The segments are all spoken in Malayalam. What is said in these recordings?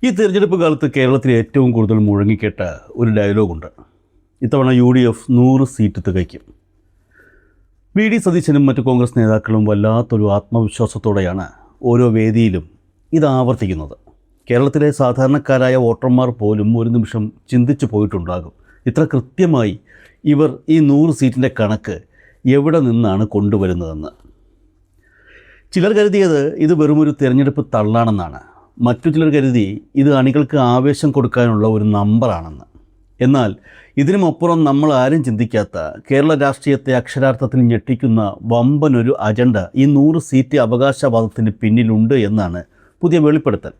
ഈ തിരഞ്ഞെടുപ്പ് കാലത്ത് കേരളത്തിൽ ഏറ്റവും കൂടുതൽ മുഴങ്ങിക്കേട്ട ഒരു ഡയലോഗുണ്ട്. ഇത്തവണ UDF 100 സീറ്റ് തികയ്ക്കും. VD സതീശനും മറ്റ് കോൺഗ്രസ് നേതാക്കളും വല്ലാത്തൊരു ആത്മവിശ്വാസത്തോടെയാണ് ഓരോ വേദിയിലും ഇത് ആവർത്തിക്കുന്നത്. കേരളത്തിലെ സാധാരണക്കാരായ വോട്ടർമാർ പോലും ഒരു നിമിഷം ചിന്തിച്ചു പോയിട്ടുണ്ടാകും, ഇത്ര കൃത്യമായി ഇവർ ഈ 100 സീറ്റിൻ്റെ കണക്ക് എവിടെ നിന്നാണ് കൊണ്ടുവരുന്നതെന്ന്. ചിലർ കരുതിയത് ഇത് വെറുമൊരു തിരഞ്ഞെടുപ്പ് തള്ളാണെന്നാണ്. മറ്റു ചിലർ കരുതി ഇത് അണികൾക്ക് ആവേശം കൊടുക്കാനുള്ള ഒരു നമ്പറാണെന്ന്. എന്നാൽ ഇതിനുമപ്പുറം നമ്മൾ ആരും ചിന്തിക്കാത്ത, കേരള രാഷ്ട്രീയത്തെ അക്ഷരാർത്ഥത്തിൽ ഞെട്ടിക്കുന്ന വമ്പനൊരു അജണ്ട ഈ 100 സീറ്റ് അവകാശവാദത്തിന് പിന്നിലുണ്ട് എന്നാണ് പുതിയ വെളിപ്പെടുത്തൽ.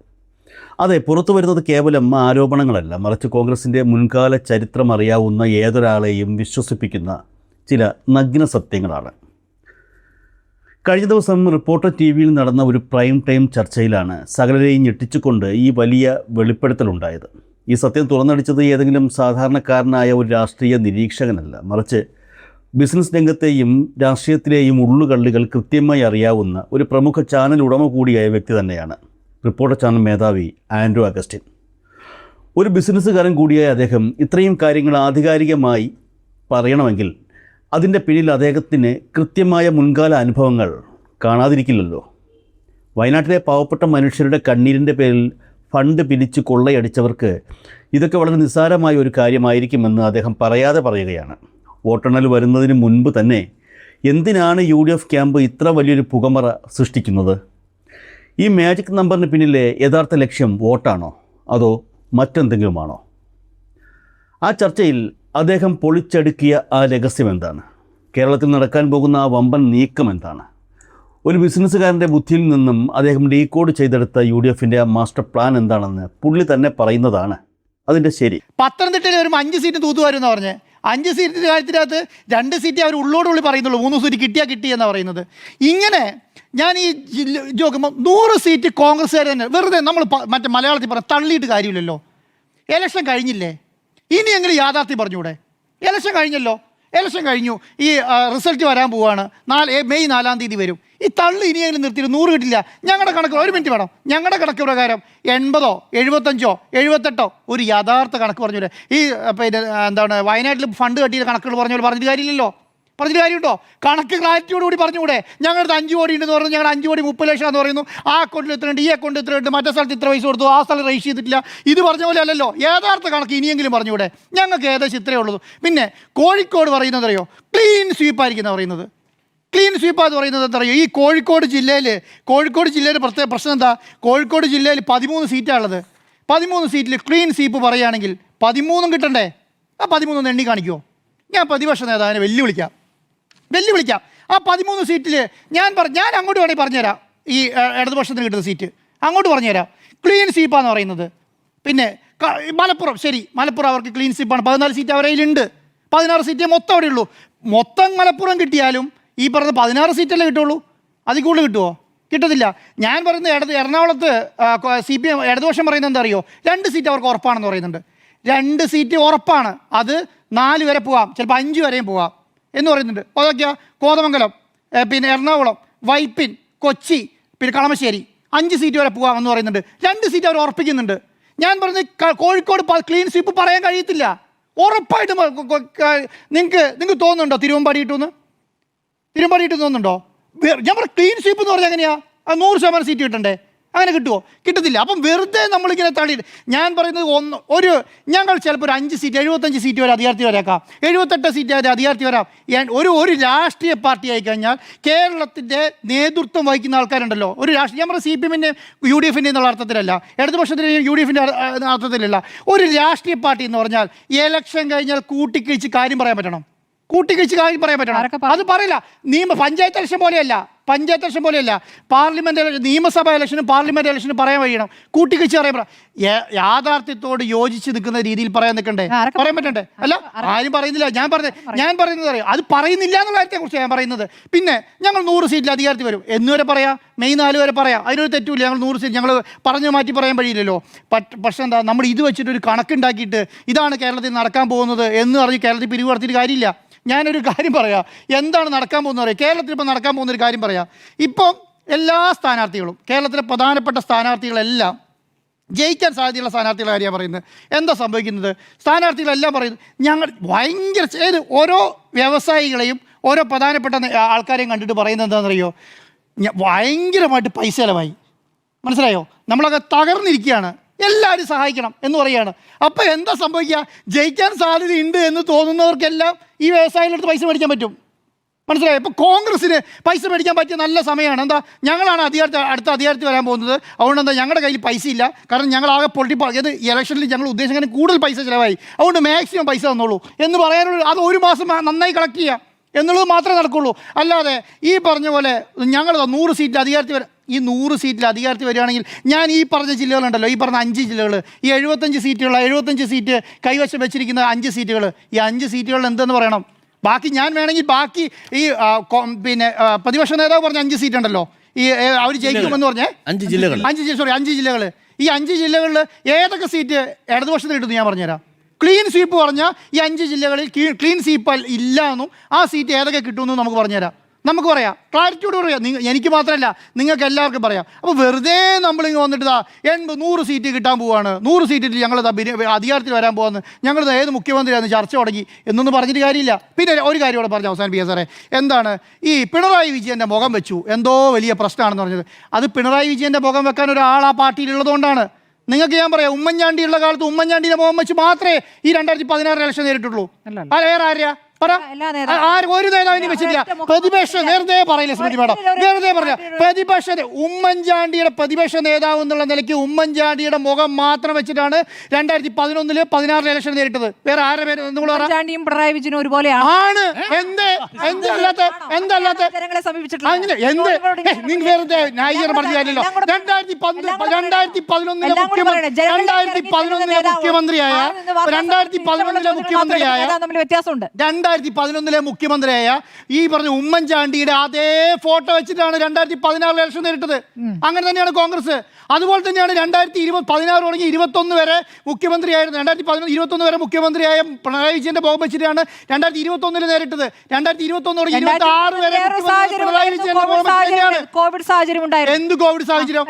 അതെ, പുറത്തു വരുന്നത് കേവലം ആരോപണങ്ങളല്ല, മറിച്ച് കോൺഗ്രസിൻ്റെ മുൻകാല ചരിത്രം അറിയാവുന്ന ഏതൊരാളെയും വിശ്വസിപ്പിക്കുന്ന ചില നഗ്ന സത്യങ്ങളാണ്. കഴിഞ്ഞ ദിവസം റിപ്പോർട്ടർ TV-യിൽ നടന്ന ഒരു പ്രൈം ടൈം ചർച്ചയിലാണ് സകലരെയും ഞെട്ടിച്ചുകൊണ്ട് ഈ വലിയ വെളിപ്പെടുത്തലുണ്ടായത്. ഈ സത്യം തുറന്നടിച്ചത് ഏതെങ്കിലും സാധാരണക്കാരനായ ഒരു രാഷ്ട്രീയ നിരീക്ഷകനല്ല, മറിച്ച് ബിസിനസ് രംഗത്തെയും രാഷ്ട്രീയത്തിലെയും ഉള്ളുകള്ളികൾ കൃത്യമായി അറിയാവുന്ന ഒരു പ്രമുഖ ചാനൽ ഉടമ കൂടിയായ വ്യക്തി തന്നെയാണ് റിപ്പോർട്ടർ ചാനൽ മേധാവി ആൻഡ്രൂ അഗസ്റ്റിൻ. ഒരു ബിസിനസ്സുകാരൻ കൂടിയായ അദ്ദേഹം ഇത്രയും കാര്യങ്ങൾ ആധികാരികമായി പറയണമെങ്കിൽ അതിൻ്റെ പിന്നിൽ അദ്ദേഹത്തിന് കൃത്യമായ മുൻകാല അനുഭവങ്ങൾ കാണാതിരിക്കില്ലല്ലോ. വയനാട്ടിലെ പാവപ്പെട്ട മനുഷ്യരുടെ കണ്ണീരിൻ്റെ പേരിൽ ഫണ്ട് പിരിച്ച് കൊള്ളയടിച്ചവർക്ക് ഇതൊക്കെ വളരെ നിസ്സാരമായ ഒരു കാര്യമായിരിക്കുമെന്ന് അദ്ദേഹം പറയാതെ പറയുകയാണ്. വോട്ടെണ്ണൽ വരുന്നതിന് മുൻപ് തന്നെ എന്തിനാണ് UDF ക്യാമ്പ് ഇത്ര വലിയൊരു പുകമറ സൃഷ്ടിക്കുന്നത്? ഈ മാജിക് നമ്പറിന് പിന്നിലെ യഥാർത്ഥ ലക്ഷ്യം വോട്ടാണോ അതോ മറ്റെന്തെങ്കിലുമാണോ? ആ ചർച്ചയിൽ അദ്ദേഹം പൊളിച്ചടുക്കിയ ആ രഹസ്യം എന്താണ്? കേരളത്തിൽ നടക്കാൻ പോകുന്ന ആ വമ്പൻ നീക്കം എന്താണ്? ഒരു ബിസിനസ്സുകാരൻ്റെ ബുദ്ധിയിൽ നിന്നും അദ്ദേഹം ഡീകോഡ് ചെയ്തെടുത്ത UDF-ൻ്റെ ആ മാസ്റ്റർ പ്ലാൻ എന്താണെന്ന് പുള്ളി തന്നെ പറയുന്നതാണ് അതിൻ്റെ ശരി. പത്തനംതിട്ടയിൽ വരുമ്പോൾ 5 സീറ്റ് തൂത്തുവരുമെന്ന് പറഞ്ഞ് 5 സീറ്റിൻ്റെ കാര്യത്തിനകത്ത് 2 സീറ്റ് അവർ ഉള്ളോടുള്ളി പറയുന്നുള്ളൂ, 3 സീറ്റ് കിട്ടി എന്നാണ് പറയുന്നത്. ഇങ്ങനെ ഞാൻ ഈ നോക്കുമ്പോൾ 100 സീറ്റ് കോൺഗ്രസ്സുകാർ തന്നെ വെറുതെ നമ്മൾ മറ്റേ മലയാളത്തിൽ പറഞ്ഞ തള്ളിയിട്ട് കാര്യമില്ലല്ലോ. ഇലക്ഷൻ കഴിഞ്ഞില്ലേ, ഇനിയെങ്കിലും യാഥാർത്ഥ്യം പറഞ്ഞൂടെ? ഇലക്ഷൻ കഴിഞ്ഞല്ലോ, ഇലക്ഷൻ കഴിഞ്ഞു, ഈ റിസൾട്ട് വരാൻ പോവുകയാണ്, മെയ് 4-ാം തീയതി വരും. ഈ തള്ളി ഇനിയെങ്കിലും നിർത്തിയിട്ട് 100 കിട്ടില്ല. ഞങ്ങളുടെ കണക്ക്, ഒരു മിനിറ്റ് വേണം, ഞങ്ങളുടെ കണക്ക് പ്രകാരം 80, 75, 78 ഒരു യഥാർത്ഥ കണക്ക് പറഞ്ഞൂടെ? ഈ പിന്നെ എന്താണ് വയനാട്ടിൽ ഫണ്ട് കട്ടിയ കണക്കുകൾ പറഞ്ഞിട്ട് കാര്യമില്ലല്ലോ. പറഞ്ഞിട്ട് കാര്യമുണ്ടോ? കണക്ക് ക്ലാരിറ്റിയോടുകൂടി പറഞ്ഞുകൂടെ? ഞങ്ങളുടെ 5 കോടി ഉണ്ടെന്ന് പറഞ്ഞു, ഞങ്ങൾ 5 കോടി 30 ലക്ഷം എന്ന് പറയുന്നു, ആ അക്കൗണ്ടിൽ ഇത്രയുണ്ട്, ഈ അക്കൗണ്ടിൽ ഇത്രയുണ്ട്, മറ്റേ സ്ഥലത്ത് ഇത്ര പൈസ കൊടുത്തു, ആ സ്ഥലം രജിസ്റ്റർ ചെയ്തിട്ടില്ല. ഇത് പറഞ്ഞ പോലെ അല്ലല്ലോ. യഥാർത്ഥ കണക്ക് ഇനിയെങ്കിലും പറഞ്ഞുകൂടെ? ഞങ്ങൾക്ക് ഏകദേശം ഇത്രയേ ഉള്ളൂ. പിന്നെ കോഴിക്കോട് പറയുന്നത് അറിയോ? ക്ലീൻ സ്വീപ്പായിരിക്കുന്ന പറയുന്നത്. ക്ലീൻ സ്വീപ്പാന്ന് പറയുന്നത് എന്താ പറയുക? ഈ കോഴിക്കോട് ജില്ലയിൽ പ്രത്യേക പ്രശ്നം എന്താ? കോഴിക്കോട് ജില്ലയിൽ 13 സീറ്റാണുള്ളത്. 13 സീറ്റിൽ ക്ലീൻ സ്വീപ്പ് പറയുകയാണെങ്കിൽ 13 കിട്ടണ്ടേ? ആ 13 എണ്ണി കാണിക്കുമോ? ഞാൻ പ്രതിപക്ഷ നേതാവിനെ വെല്ലുവിളിക്കാം. ആ 13 സീറ്റിൽ ഞാൻ അങ്ങോട്ട് വേണമെങ്കിൽ പറഞ്ഞുതരാം. ഈ ഇടതുപക്ഷത്തിന് കിട്ടുന്ന സീറ്റ് അങ്ങോട്ട് പറഞ്ഞുതരാം. ക്ലീൻ സ്വീപ്പാന്ന് പറയുന്നത്. പിന്നെ മലപ്പുറം, ശരി, മലപ്പുറം അവർക്ക് ക്ലീൻ സ്വീപ്പാണ്. 14 സീറ്റ് അവരുടെ കയ്യിലുണ്ട്. 16 സീറ്റേ മൊത്തം അവിടെ ഉള്ളൂ. മൊത്തം മലപ്പുറം കിട്ടിയാലും ഈ പറഞ്ഞ 16 സീറ്റല്ലേ കിട്ടുള്ളൂ. അതിൽ കൂടുതൽ കിട്ടുമോ? കിട്ടത്തില്ല. ഞാൻ പറയുന്നത് എറണാകുളത്ത് CPM ഇടതുപക്ഷം പറയുന്നത് എന്താ അറിയോ? 2 സീറ്റ് അവർക്ക് ഉറപ്പാണെന്ന് പറയുന്നുണ്ട്. 2 സീറ്റ് ഉറപ്പാണ്. അത് 4 വരെ പോവാം, ചിലപ്പോൾ 5 വരെയും പോവാം എന്ന് പറയുന്നുണ്ട്. അതൊക്കെയാ കോതമംഗലം, പിന്നെ എറണാകുളം, വൈപ്പിൻ, കൊച്ചി, പിന്നെ കളമശ്ശേരി 5 സീറ്റ് വരെ പോകാമെന്ന് പറയുന്നുണ്ട്. 2 സീറ്റ് അവർ ഉറപ്പിക്കുന്നുണ്ട്. ഞാൻ പറയുന്നത് കോഴിക്കോട് ക്ലീൻ സ്വീപ്പ് പറയാൻ കഴിയത്തില്ല. ഉറപ്പായിട്ടും നിങ്ങൾക്ക് തോന്നുന്നുണ്ടോ തിരുവമ്പാടി തോന്നുന്നുണ്ടോ? ഞാൻ പറഞ്ഞ ക്ലീൻ സ്വീപ്പ് എന്ന് പറഞ്ഞാൽ എങ്ങനെയാ? 100% സീറ്റ് കിട്ടണ്ടേ? അങ്ങനെ കിട്ടുമോ? കിട്ടത്തില്ല. അപ്പം വെറുതെ നമ്മളിങ്ങനെ തള്ളിയിട്ട് ഞാൻ പറയുന്നത് ഞങ്ങൾ ചിലപ്പോൾ ഒരു 5 സീറ്റ് 75 സീറ്റ് വരെ അധികാരത്തിൽ വരേക്കാം, 78 സീറ്റ് വരെ അധികാരത്തിൽ വരാം. ഒരു രാഷ്ട്രീയ പാർട്ടി ആയിക്കഴിഞ്ഞാൽ കേരളത്തിൻ്റെ നേതൃത്വം വഹിക്കുന്ന ആൾക്കാരുണ്ടല്ലോ. ഒരു രാഷ്ട്രീയ, ഞാൻ പറഞ്ഞ CPM-ൻ്റെ UDF-ൻ്റെ എന്നുള്ള അർത്ഥത്തിലല്ല, ഇടതുപക്ഷത്തിൻ്റെയും UDF-ൻ്റെ അർത്ഥത്തിലല്ല. ഒരു രാഷ്ട്രീയ പാർട്ടി എന്ന് പറഞ്ഞാൽ ഇലക്ഷൻ കഴിഞ്ഞാൽ കൂട്ടിക്കിഴിച്ച് കാര്യം പറയാൻ പറ്റണം. അത് പറയില്ല. പഞ്ചായത്ത് ഇലക്ഷൻ പോലെയല്ല. പാർലമെന്റ് നിയമസഭാ ഇലക്ഷനും പാർലമെന്റ് ഇലക്ഷനും പറയാൻ കഴിയണം. കൂട്ടിക്കിച്ച് പറയാൻ യാഥാർത്ഥ്യത്തോട് യോജിച്ച് നിൽക്കുന്ന രീതിയിൽ പറയാൻ പറ്റണ്ടേ? അല്ല, ആരും പറയുന്നില്ല. ഞാൻ പറയുന്നത് അറിയാം, അത് പറയുന്നില്ല എന്നുള്ള കാര്യത്തെക്കുറിച്ച് ഞാൻ പറയുന്നത്. പിന്നെ ഞങ്ങൾ 100 സീറ്റിൽ അധികാരത്തിൽ വരും എന്നുവരെ പറയാം, മെയ് 4 വരെ പറയാം, അതിനൊരു തെറ്റുമില്ല. ഞങ്ങൾ 100 സീറ്റ് ഞങ്ങൾ പറഞ്ഞു മാറ്റി പറയാൻ കഴിയില്ലല്ലോ. പക്ഷേ എന്താ, നമ്മൾ ഇത് വെച്ചിട്ടൊരു കണക്കുണ്ടാക്കിയിട്ട് ഇതാണ് കേരളത്തിൽ നടക്കാൻ പോകുന്നത് എന്ന് പറഞ്ഞ് കേരളത്തിൽ പിരിവ് നടത്തിയിട്ട് കാര്യമില്ല. ഞാനൊരു കാര്യം പറയാം, എന്താണ് നടക്കാൻ പോകുന്നത് അറിയാം. കേരളത്തിൽ ഇപ്പോൾ നടക്കാൻ പോകുന്നൊരു കാര്യം പറയാം. ഇപ്പം എല്ലാ സ്ഥാനാർത്ഥികളും, കേരളത്തിലെ പ്രധാനപ്പെട്ട സ്ഥാനാർത്ഥികളെല്ലാം ജയിക്കാൻ സാധ്യതയുള്ള സ്ഥാനാർത്ഥികളുടെ കാര്യമാണ് പറയുന്നത്. എന്താ സംഭവിക്കുന്നത്? സ്ഥാനാർത്ഥികളെല്ലാം പറയുന്നത് ഞങ്ങൾ ഭയങ്കര ഏത് ഓരോ വ്യവസായികളെയും ഓരോ പ്രധാനപ്പെട്ട ആൾക്കാരെയും കണ്ടിട്ട് പറയുന്നത് എന്താണെന്നറിയോ, ഭയങ്കരമായിട്ട് പൈസ ചിലവായി, മനസ്സിലായോ, നമ്മളൊക്കെ തകർന്നിരിക്കുകയാണ്, എല്ലാവരും സഹായിക്കണം എന്ന് പറയുകയാണ്. അപ്പോൾ എന്താ സംഭവിക്കുക? ജയിക്കാൻ സാധ്യതയുണ്ട് എന്ന് തോന്നുന്നവർക്കെല്ലാം ഈ വ്യവസായികളുടെ പൈസ മേടിക്കാൻ പറ്റും, മനസ്സിലായോ? ഇപ്പോൾ കോൺഗ്രസ്സിന് പൈസ മേടിക്കാൻ പറ്റിയ നല്ല സമയമാണ്. എന്താ, ഞങ്ങളാണ് അടുത്ത അധികാരത്തിൽ വരാൻ പോകുന്നത്, അതുകൊണ്ട് എന്താ ഞങ്ങളുടെ കയ്യിൽ പൈസ ഇല്ല, കാരണം ഞങ്ങളാകെ ഏത് ഇലക്ഷനിൽ ഞങ്ങൾ ഉദ്ദേശിക്കാൻ കൂടുതൽ പൈസ ചിലവായി, അതുകൊണ്ട് മാക്സിമം പൈസ തന്നോളൂ എന്ന് പറയാനുള്ള അത് ഒരു മാസം നന്നായി കളക്ട് ചെയ്യുക എന്നുള്ളത് മാത്രമേ നടക്കുള്ളൂ. അല്ലാതെ ഈ പറഞ്ഞ പോലെ ഞങ്ങൾ 100 സീറ്റിൽ അധികാരത്തിൽ വരാം, ഈ 100 സീറ്റിൽ അധികാരത്തിൽ വരികയാണെങ്കിൽ ഞാൻ ഈ പറഞ്ഞ ജില്ലകളുണ്ടല്ലോ, ഈ പറഞ്ഞ 5 ജില്ലകൾ, ഈ 75 സീറ്റുള്ള 75 സീറ്റ് കൈവശം വെച്ചിരിക്കുന്ന 5 സീറ്റുകൾ, ഈ 5 സീറ്റുകളിൽ എന്തെന്ന് പറയണം? ബാക്കി ഞാൻ വേണമെങ്കിൽ ബാക്കി ഈ പിന്നെ പ്രതിപക്ഷ നേതാവ് പറഞ്ഞ 5 സീറ്റ് ഉണ്ടല്ലോ, ഈ അവർ ജയിക്കുമെന്ന് പറഞ്ഞേ 5 ജില്ലകൾ, 5 ജില്ലകൾ, ഈ 5 ജില്ലകളിൽ ഏതൊക്കെ സീറ്റ് ഇടതുപക്ഷത്തിന് കിട്ടുന്നു ഞാൻ പറഞ്ഞുതരാം. ക്ലീൻ സ്വീപ്പ് പറഞ്ഞാൽ ഈ 5 ജില്ലകളിൽ ക്ലീൻ സ്വീപ്പ് ഇല്ല എന്നും ആ സീറ്റ് ഏതൊക്കെ കിട്ടുമെന്നും നമുക്ക് പറഞ്ഞുതരാം, നമുക്ക് പറയാം, ക്ലാരിറ്റിയോട് പറയാം. എനിക്ക് മാത്രമല്ല നിങ്ങൾക്ക് എല്ലാവർക്കും പറയാം. അപ്പോൾ വെറുതെ നമ്മളിങ്ങ് വന്നിട്ട് 100 സീറ്റ് കിട്ടാൻ പോവാണ്, 100 സീറ്റിൽ ഞങ്ങൾ അധികാരത്തിൽ വരാൻ പോകുന്നു, ഞങ്ങൾ ഏത് മുഖ്യമന്ത്രിയാണെന്ന് ചർച്ച തുടങ്ങി എന്നൊന്നും പറഞ്ഞിട്ട് കാര്യമില്ല. പിന്നെ ഒരു കാര്യം കൂടെ പറഞ്ഞ് അവസാനിപ്പിക്കുക സാറേ, എന്താണ് ഈ പിണറായി വിജയൻ്റെ മുഖം വെച്ചു എന്തോ വലിയ പ്രശ്നമാണെന്ന് പറഞ്ഞത്. അത് പിണറായി വിജയൻ്റെ മുഖം വെക്കാൻ ഒരാൾ ആ പാർട്ടിയിലുള്ളതുകൊണ്ടാണ്. നിങ്ങൾക്ക് ഞാൻ പറയാം, ഉമ്മൻചാണ്ടിയുള്ള കാലത്ത് ഉമ്മൻചാണ്ടിയുടെ മുഖം വെച്ച് മാത്രമേ ഈ 2016 ഇലക്ഷൻ നേരിട്ടുള്ളൂ. വേറെ ആര്യാ ഒരു നേതാവിനെ വെച്ചിട്ടില്ല. പ്രതിപക്ഷ നേരത്തെ പറയില്ല സ്മൃതി മേഡം, നേരത്തെ പറഞ്ഞ പ്രതിപക്ഷ ഉമ്മൻചാണ്ടിയുടെ പ്രതിപക്ഷ നേതാവ് എന്നുള്ള നിലയ്ക്ക് ഉമ്മൻചാണ്ടിയുടെ മുഖം മാത്രം വെച്ചിട്ടാണ് 2016 ഇലക്ഷൻ നേരിട്ടത്. വേറെ ആരുടെ പേര് പിണറായി വിജയനും ഒരുപോലെ ആണ്. എന്തല്ലാത്ത നിങ്ങൾ വെറുതെ ന്യായീകരണം പറഞ്ഞു കാര്യമല്ലോ. 2011 മുഖ്യമന്ത്രിയായ 2011 മുഖ്യമന്ത്രിയായ ഈ പറഞ്ഞ ഉമ്മൻചാണ്ടിയുടെ അതേ ഫോട്ടോ വെച്ചിട്ടാണ് 2016 ഇലക്ഷൻ നേരിട്ടത്. അങ്ങനെ തന്നെയാണ് കോൺഗ്രസ്. അതുപോലെ തന്നെയാണ് 2016 തുടങ്ങി 21 വരെ മുഖ്യമന്ത്രിയായിരുന്നു. 2021 വരെ മുഖ്യമന്ത്രിയായ പിണറായി വിജയന്റെ മുഖം വെച്ചിട്ടാണ് 2021 നേരിട്ടത്. 2021 തുടങ്ങി 26 വരെ പിണറായി വിജയന്റെ മുഖം വെച്ചിട്ടാണ്. കോവിഡ് സാഹചര്യം ഉണ്ടായിരുന്നു. എന്ത് കോവിഡ് സാഹചര്യം?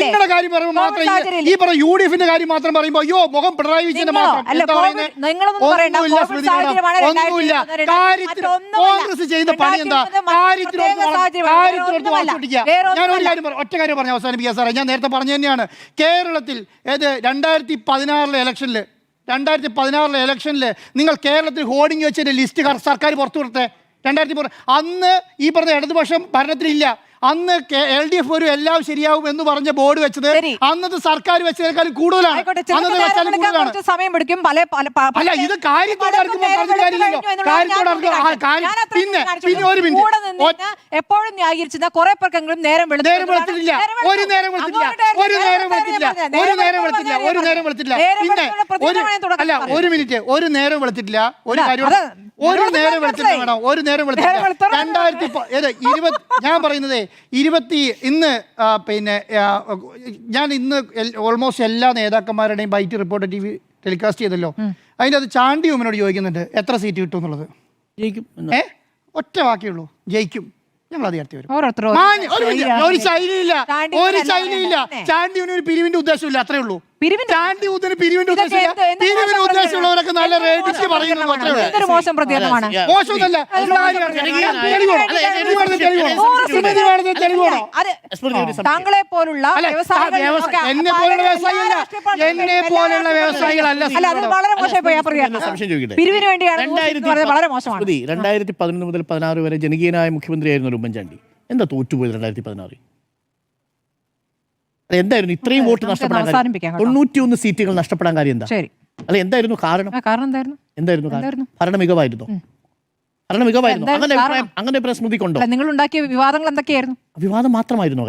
നിങ്ങളുടെ കാര്യം പറയുമ്പോൾ മാത്രം ഈ പറഞ്ഞ UDFന്റെ കാര്യം മാത്രം പറയുമ്പോൾ അയ്യോ മുഖം പിണറായി വിജയന്റെ മാത്രം ഒന്നുമില്ല. കോൺഗ്രസ് ചെയ്യുന്ന പണി എന്താ? ഞാൻ ഒരു കാര്യം ഒറ്റ കാര്യം പറഞ്ഞ അവസാനിപ്പിക്കാം സാറേ. ഞാൻ നേരത്തെ പറഞ്ഞു തന്നെയാണ്, കേരളത്തിൽ 2016 ഇലക്ഷനിൽ നിങ്ങൾ കേരളത്തിൽ ഹോർഡിംഗ് വെച്ചതിന്റെ ലിസ്റ്റ് സർക്കാർ പുറത്തു വിടട്ടെ. 2010 അന്ന് ഈ പറഞ്ഞ ഇടതുപക്ഷം ഭരണത്തിലില്ല. അന്ന് LDF വരും എല്ലാം ശരിയാവും എന്ന് പറഞ്ഞ ബോർഡ് വെച്ചത് അന്നത്തെ സർക്കാർ വെച്ചതിനേക്കാളും കൂടുതലാണ്. സമയം പിടിക്കും. അല്ല, ഇത് കാര്യത്തോടെ പിന്നെ ഒരു മിനിറ്റ് എപ്പോഴും ന്യായീകരിച്ചിരുന്ന കുറെ പേർക്കെങ്കിലും നേരം വെളുത്തില്ല. ഒരു നേരം വെളുത്തില്ല. പിന്നെ ഒരു മിനിറ്റ്, ഒരു നേരം വെളുത്തിട്ടില്ല. ഒരു കാര്യം, ഒരു നേരം വെളുത്തില്ല മേഡം, ഒരു നേരം വെളുത്തില്ല. 2020 ഞാൻ പറയുന്നത് ഇന്ന് പിന്നെ ഞാൻ ഇന്ന് ഓൾമോസ്റ്റ് എല്ലാ നേതാക്കന്മാരുടെയും ബൈറ്റ് റിപ്പോർട്ട് TV ടെലികാസ്റ്റ് ചെയ്തല്ലോ. അതിൻ്റെ അത് ചാണ്ടി ഉമ്മനോട് ചോദിക്കുന്നുണ്ട് എത്ര സീറ്റ് കിട്ടും എന്നുള്ളത്. ഒറ്റ വാക്കിയുള്ളൂ, ജയിക്കും, ഞങ്ങൾ അധികാരത്തിൽ വരും. ഒരു ശൈലിയില്ല. ചാണ്ടിയുന് ഒരു പിരിവിന്റെ ഉദ്ദേശമില്ല, അത്രേ ഉള്ളൂ. ചാണ്ടി ഊതിന് പിരിവിന്റെ ഉദ്ദേശമില്ല. പിരിവിന് ഉദ്ദേശമുള്ളവരൊക്കെ നല്ല റേഡിച്ച് പറയുന്നത് മോശം പ്രതികരണമാണ്. മോശമൊന്നല്ല. താങ്കളെ പോലുള്ള എന്നെ പോലുള്ള വ്യവസായികളല്ല, എന്നെ പോലുള്ള വ്യവസായികളല്ല. വളരെ മോശമായി പിരിവിന് വേണ്ടിയാണ്. വളരെ മോശമാണ്. 2011 മുതൽ 16 വരെ ജനകീയനായ മുഖ്യമന്ത്രിയായിരുന്നു ഉമ്മൻചാണ്ടി. എന്താ തോറ്റുപോയത് 2016? എന്തായിരുന്നു ഇത്രയും വോട്ട് നഷ്ടപ്പെടാൻ? 91 സീറ്റുകൾ നഷ്ടപ്പെടാൻ കാര്യം എന്താ? അല്ല, എന്തായിരുന്നു കാരണം? എന്തായിരുന്നു? ഭരണ മികവായിരുന്നു. അങ്ങനെ സ്മൃതിക്കൊണ്ടോ? നിങ്ങൾ ഉണ്ടാക്കിയ വിവാദങ്ങൾ എന്തൊക്കെയായിരുന്നു? വിവാദം മാത്രമായിരുന്നു.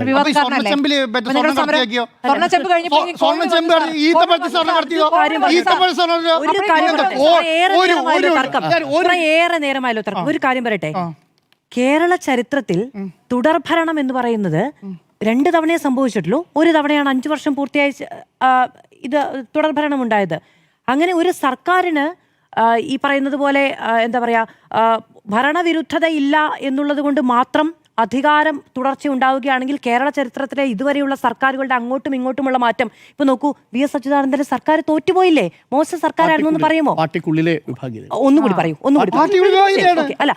ഏറെ നേരമായല്ലോ തർക്കം. ഒരു കാര്യം പറയട്ടെ, കേരള ചരിത്രത്തിൽ തുടർഭരണം എന്ന് പറയുന്നത് 2 തവണയെ സംഭവിച്ചിട്ടുള്ളൂ. ഒരു തവണയാണ് 5 വർഷം പൂർത്തിയായി ഇത് തുടർഭരണം ഉണ്ടായത്. അങ്ങനെ ഒരു സർക്കാരിന് ഈ പറയുന്നത് പോലെ എന്താ പറയുക, ഭരണവിരുദ്ധത ഇല്ല എന്നുള്ളത് കൊണ്ട് മാത്രം അധികാരം തുടർച്ച ഉണ്ടാവുകയാണെങ്കിൽ കേരള ചരിത്രത്തിലെ ഇതുവരെയുള്ള സർക്കാരുകളുടെ അങ്ങോട്ടും ഇങ്ങോട്ടുമുള്ള മാറ്റം ഇപ്പൊ നോക്കൂ, VS അച്യുതാനന്ദന്റെ സർക്കാർ തോറ്റുപോയില്ലേ? മോശം സർക്കാരായിരുന്നു എന്ന് പറയുമോ? പാർട്ടിക്കുള്ളിലെ വിഭാഗീയത. ഒന്നുകൂടി പറയൂ, ഒന്നുകൂടി പാർട്ടി വിഭാഗീയതയാണ്. അല്ല,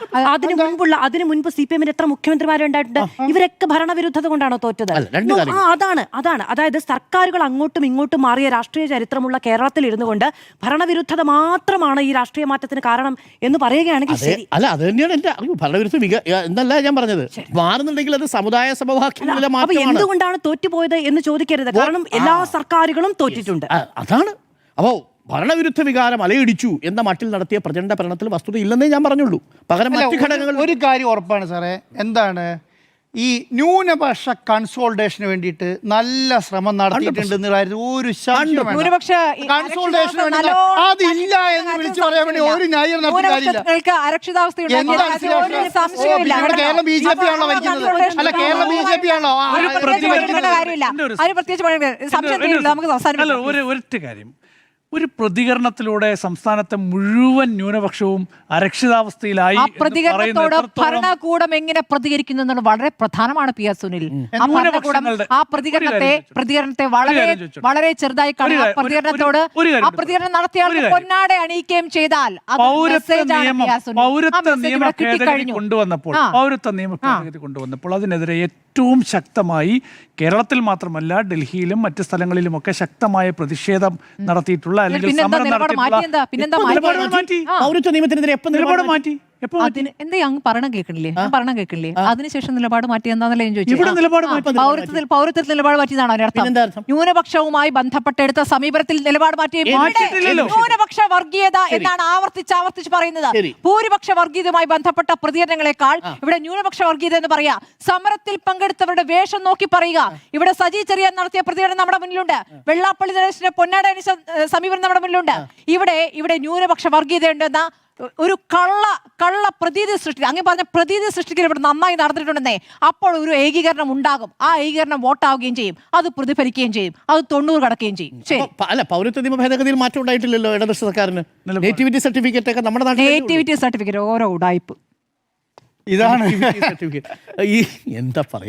അതിനു മുൻപ് CPM-ന് എത്ര മുഖ്യമന്ത്രിമാരുണ്ടായിട്ടുണ്ട്? ഇവരൊക്കെ ഭരണവിരുദ്ധത കൊണ്ടാണോ തോറ്റത്? അതാണ് അതായത് സർക്കാരുകൾ അങ്ങോട്ടും ഇങ്ങോട്ടും മാറിയ രാഷ്ട്രീയ ചരിത്രമുള്ള കേരളത്തിൽ ഇരുന്നു കൊണ്ട് ഭരണവിരുദ്ധത മാത്രമാണ് ഈ രാഷ്ട്രീയ മാറ്റത്തിന് കാരണം എന്ന് പറയുകയാണെങ്കിൽ ശരി. അല്ല, അത് തന്നെയാണ് എന്റെ ഭരണവിരുദ്ധ എന്നല്ല ഞാൻ പറഞ്ഞത്. മാറുന്നുണ്ടെങ്കിൽ അത് സമുദായ സമവാക്യങ്ങളിലെ അപ്പൊ മാറ്റമാണ്. എന്തുകൊണ്ടാണ് തോറ്റുപോയത് എന്ന് ചോദിക്കരുത്, കാരണം എല്ലാ സർക്കാരുകളും തോറ്റിട്ടുണ്ട്. അതാണ്. അപ്പോ ഭരണവിരുദ്ധ വികാരം അലയിടിച്ചു എന്ന മട്ടിൽ നടത്തിയ പ്രചണ്ഡ ഭരണത്തിൽ വസ്തുത ഇല്ലെന്നേ ഞാൻ പറഞ്ഞുള്ളൂ. പകരം മറ്റു ഘടകങ്ങൾ. ഒരു കാര്യം ഉറപ്പാണ് സാറേ, എന്താണ് ഈ ന്യൂനപക്ഷ കൺസോൾട്ടേഷന് വേണ്ടിയിട്ട് നല്ല ശ്രമം നടത്തിയിട്ടുണ്ടെന്ന് കാര്യത്തിൽ ഒരു ന്യൂനപക്ഷ കൺസോൾട്ടേഷൻ അതില്ല എന്ന് വിളിച്ചു പറയാൻ വേണ്ടി ഒരു ന്യായം ന്യൂനപക്ഷങ്ങൾക്ക് അരക്ഷിതാവസ്ഥ കേരളം BJP ആണല്ലോ ഭരിക്കുന്നത്. അല്ല, കേരളം BJP ആണല്ലോ. കാര്യമില്ല, അതിന് പ്രത്യേകിച്ച് സംശയം നമുക്ക് അവസാനം ഒരൊറ്റ കാര്യം, ഒരു പ്രതികരണത്തിലൂടെ സംസ്ഥാനത്തെ മുഴുവൻ ന്യൂനപക്ഷവും അരക്ഷിതാവസ്ഥയിലായി. ആ പ്രതികരണത്തോട് ഭരണകൂടം എങ്ങനെ പ്രതികരിക്കുന്നു എന്നുള്ളത് വളരെ പ്രധാനമാണ്. പി. എസ്. സുനിൽ, ആ പ്രതികരണത്തെ വളരെ ചെറുതായി കാണുക. ആ പ്രതികരണം നടത്തിയ പൊന്നാടെ അണിയിക്കുകയും ചെയ്താൽ പൗരത്വ നിയമ ഭേദഗതി കൊണ്ടുവന്നപ്പോൾ അതിനെതിരെ ഏറ്റവും ശക്തമായി കേരളത്തിൽ മാത്രമല്ല ഡൽഹിയിലും മറ്റ് സ്ഥലങ്ങളിലുമൊക്കെ ശക്തമായ പ്രതിഷേധം നടത്തിയിട്ടുള്ള അല്ലെങ്കിൽ പൗരത്വ നിയമത്തിനെതിരെ എപ്പോൾ നിലപാട് മാറ്റി? എന്താ അങ്ങ് പറയണം കേൾക്കണില്ലേ? അതിനുശേഷം നിലപാട് മാറ്റി എന്താണെന്നല്ലേ ഞാൻ ചോദിച്ചു. പൗരത്വത്തിൽ നിലപാട് മാറ്റിയതാണോ അതിനർത്ഥം? ന്യൂനപക്ഷവുമായി ബന്ധപ്പെട്ടെടുത്ത സമീപനത്തിൽ നിലപാട് മാറ്റി. ന്യൂനപക്ഷ വർഗീയത എന്നാണ് ആവർത്തിച്ച് പറയുന്നത്. ഭൂരിപക്ഷ വർഗീയതയുമായി ബന്ധപ്പെട്ട പ്രതികരണങ്ങളെക്കാൾ ഇവിടെ ന്യൂനപക്ഷ വർഗീയത എന്ന് പറയാ. സമരത്തിൽ പങ്കെടുത്തവരുടെ വേഷം നോക്കി പറയുക. ഇവിടെ സജി ചെറിയാൻ നടത്തിയ പ്രതികരണം നമ്മുടെ മുന്നിലുണ്ട്. വെള്ളാപ്പള്ളി നടേശന്റെ പൊന്നാട സമീപനം നമ്മുടെ മുന്നിലുണ്ട്. ഇവിടെ ന്യൂനപക്ഷ വർഗീയതയുണ്ടെന്ന ഒരു കള്ള പ്രതീതി സൃഷ്ടി, അങ്ങനെ പറഞ്ഞ പ്രതീതി സൃഷ്ടിക്കൽ ഇവിടെ നന്നായി നടന്നിട്ടുണ്ടെന്നേ. അപ്പോൾ ഒരു ഏകീകരണം ഉണ്ടാകും. ആ ഏകീകരണം വോട്ടാവുകയും ചെയ്യും, അത് പ്രതിഫലിക്കുകയും ചെയ്യും, അത് 90 കടക്കുകയും ചെയ്യും. ശരി. അല്ല, പൗരത്വ നിയമ ഭേദഗതിയിൽ മാറ്റം ഉണ്ടായിട്ടില്ലല്ലോ ഇടതുപക്ഷ സർക്കാരിന്. നേറ്റിവിറ്റി സർട്ടിഫിക്കറ്റ് ഒക്കെ നമ്മുടെ നാട്ടിൽ നേറ്റിവിറ്റി സർട്ടിഫിക്കറ്റ് ഓരോ ഉടായ്പ് ഇതാണ്. എന്താ പറയാ.